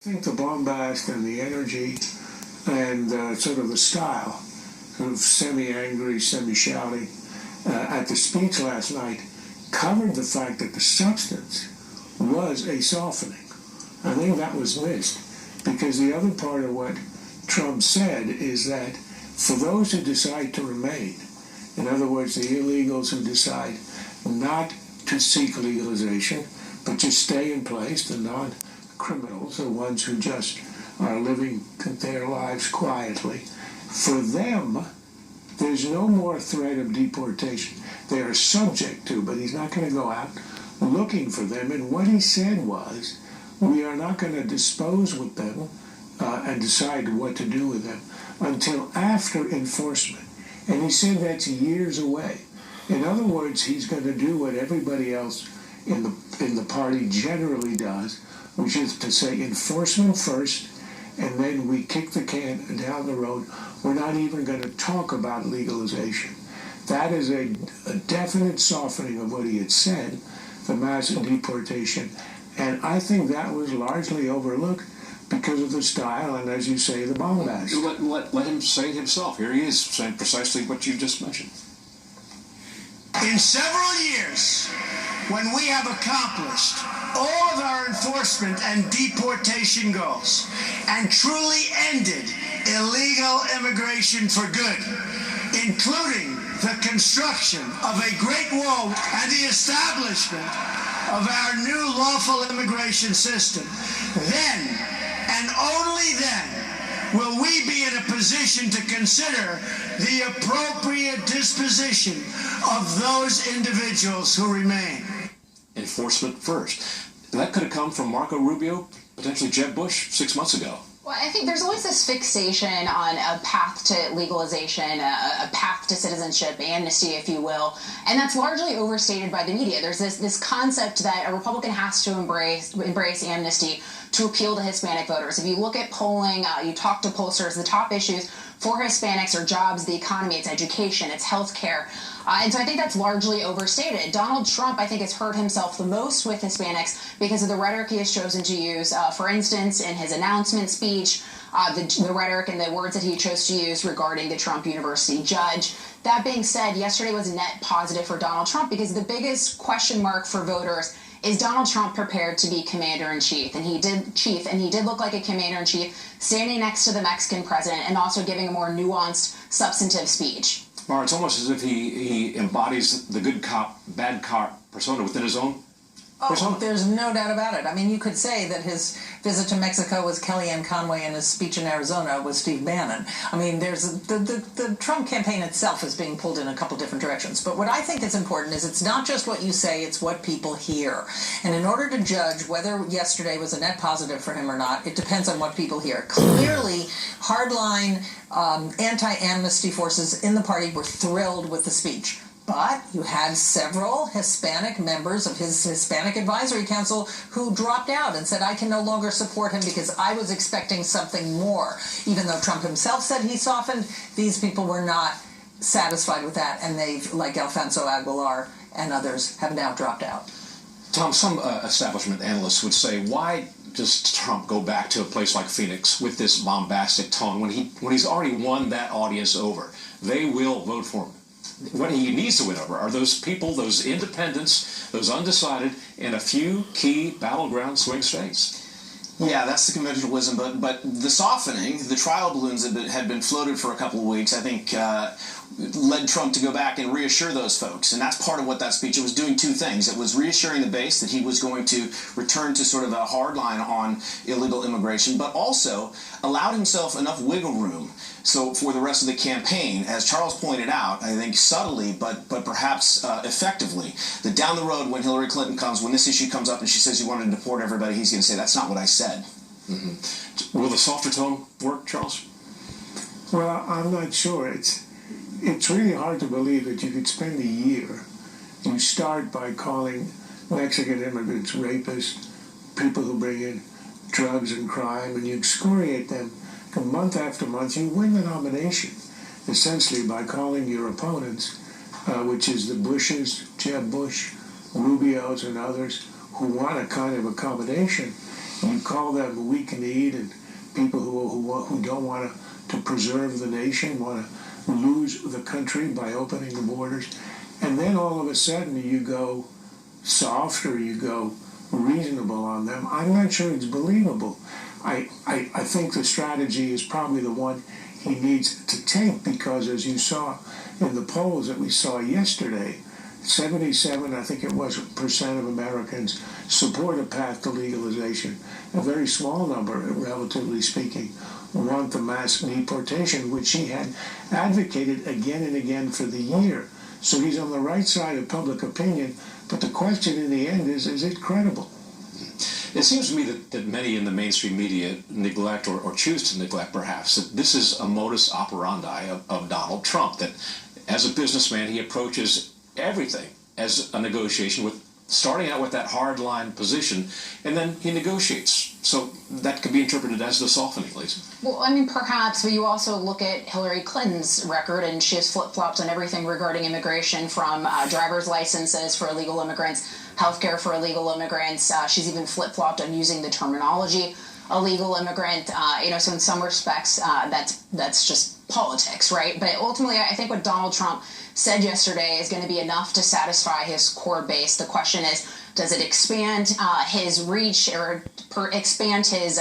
I think the bombast and the energy and sort of the style, sort of semi-angry, semi-shouting at the speech last night covered the fact that the substance was a softening. I think that was missed because the other part of what Trump said is that for those who decide to remain, in other words, the illegals who decide not to seek legalization, but just stay in place, the non-criminals, the ones who just are living their lives quietly, for them, there's no more threat of deportation. They are subject to, but he's not going to go out looking for them. And what he said was, we are not going to dispose with them and decide what to do with them until after enforcement. And he said that's years away. In other words, he's going to do what everybody else in the party generally does, which is to say enforcement first, and then we kick the can down the road. We're not even going to talk about legalization. That is a definite softening of what he had said, the mass deportation. And I think that was largely overlooked because of the style and, as you say, the bombast. Let him say it himself. Here he is saying precisely what you just mentioned. In several years, when we have accomplished all of our enforcement and deportation goals and truly ended illegal immigration for good, including the construction of a great wall and the establishment of our new lawful immigration system, then and only then will we be in a position to consider the appropriate disposition of those individuals who remain. Enforcement first. That could have come from Marco Rubio, potentially Jeb Bush 6 months ago. Well, I think there's always this fixation on a path to legalization, a path to citizenship, amnesty, if you will, and that's largely overstated by the media. There's this concept that a Republican has to embrace amnesty to appeal to Hispanic voters. If you look at polling, you talk to pollsters, the top issues for Hispanics are jobs, the economy, it's education, it's health care. And so I think that's largely overstated. Donald Trump, I think, has hurt himself the most with Hispanics because of the rhetoric he has chosen to use. For instance, in his announcement speech, the rhetoric and the words that he chose to use regarding the Trump University judge. That being said, yesterday was a net positive for Donald Trump because the biggest question mark for voters is Donald Trump prepared to be commander-in-chief? And he did look like a commander-in-chief, standing next to the Mexican president and also giving a more nuanced, substantive speech. Mara, it's almost as if he embodies the good cop, bad cop persona within his own persona. Oh, there's no doubt about it. I mean, you could say that his visit to Mexico was Kellyanne Conway and his speech in Arizona was Steve Bannon. I mean, there's the Trump campaign itself is being pulled in a couple different directions. But what I think is important is it's not just what you say, it's what people hear. And in order to judge whether yesterday was a net positive for him or not, it depends on what people hear. Clearly, hardline anti-amnesty forces in the party were thrilled with the speech. But you had several Hispanic members of his Hispanic Advisory Council who dropped out and said, I can no longer support him because I was expecting something more. Even though Trump himself said he softened, these people were not satisfied with that, and they've, like Alfonso Aguilar and others, have now dropped out. Tom, some establishment analysts would say, why does Trump go back to a place like Phoenix with this bombastic tone when he's already won that audience over? They will vote for him. What he needs to win over are those people, those independents, those undecided, in a few key battleground swing states. Yeah, that's the conventional wisdom, but the softening, the trial balloons that had been floated for a couple of weeks, I think led Trump to go back and reassure those folks. And that's part of what that speech, it was doing two things. It was reassuring the base that he was going to return to sort of a hard line on illegal immigration, but also allowed himself enough wiggle room so for the rest of the campaign, as Charles pointed out, I think subtly, but perhaps effectively, that down the road when Hillary Clinton comes, when this issue comes up and she says you want to deport everybody, he's going to say, that's not what I said. Mm-hmm. Will the softer tone work, Charles? Well, I'm not sure. It's really hard to believe that you could spend a year. You start by calling Mexican immigrants rapists, people who bring in drugs and crime, and you excoriate them. Month after month, you win the nomination, essentially by calling your opponents, which is the Bushes, Jeb Bush, Rubios, and others who want a kind of accommodation. You call them weak-kneed and people who don't want to preserve the nation, want to lose the country by opening the borders. And then all of a sudden you go soft or you go reasonable on them. I'm not sure it's believable. I think the strategy is probably the one he needs to take because, as you saw in the polls that we saw yesterday, 77, I think it was, percent of Americans support a path to legalization. A very small number, relatively speaking, want the mass deportation, which he had advocated again and again for the year. So he's on the right side of public opinion, but the question in the end is it credible? It seems to me that many in the mainstream media neglect or choose to neglect, perhaps, that this is a modus operandi of Donald Trump, that as a businessman he approaches everything as a negotiation, with starting out with that hardline position, and then he negotiates. So that could be interpreted as the softening, Lisa. Well, I mean, perhaps, but you also look at Hillary Clinton's record, and she has flip-flopped on everything regarding immigration, from driver's licenses for illegal immigrants, healthcare for illegal immigrants. She's even flip-flopped on using the terminology illegal immigrant. So in some respects, that's just politics, right? But ultimately, I think what Donald Trump said yesterday is going to be enough to satisfy his core base. The question is, does it expand his reach or expand his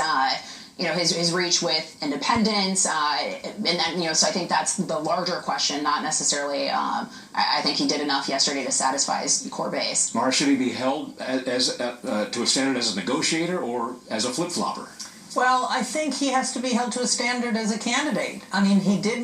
his reach with independents? And then, so I think that's the larger question, not necessarily. I think he did enough yesterday to satisfy his core base. Mara, should he be held as to a standard as a negotiator or as a flip-flopper? Well, I think he has to be held to a standard as a candidate. I mean, he did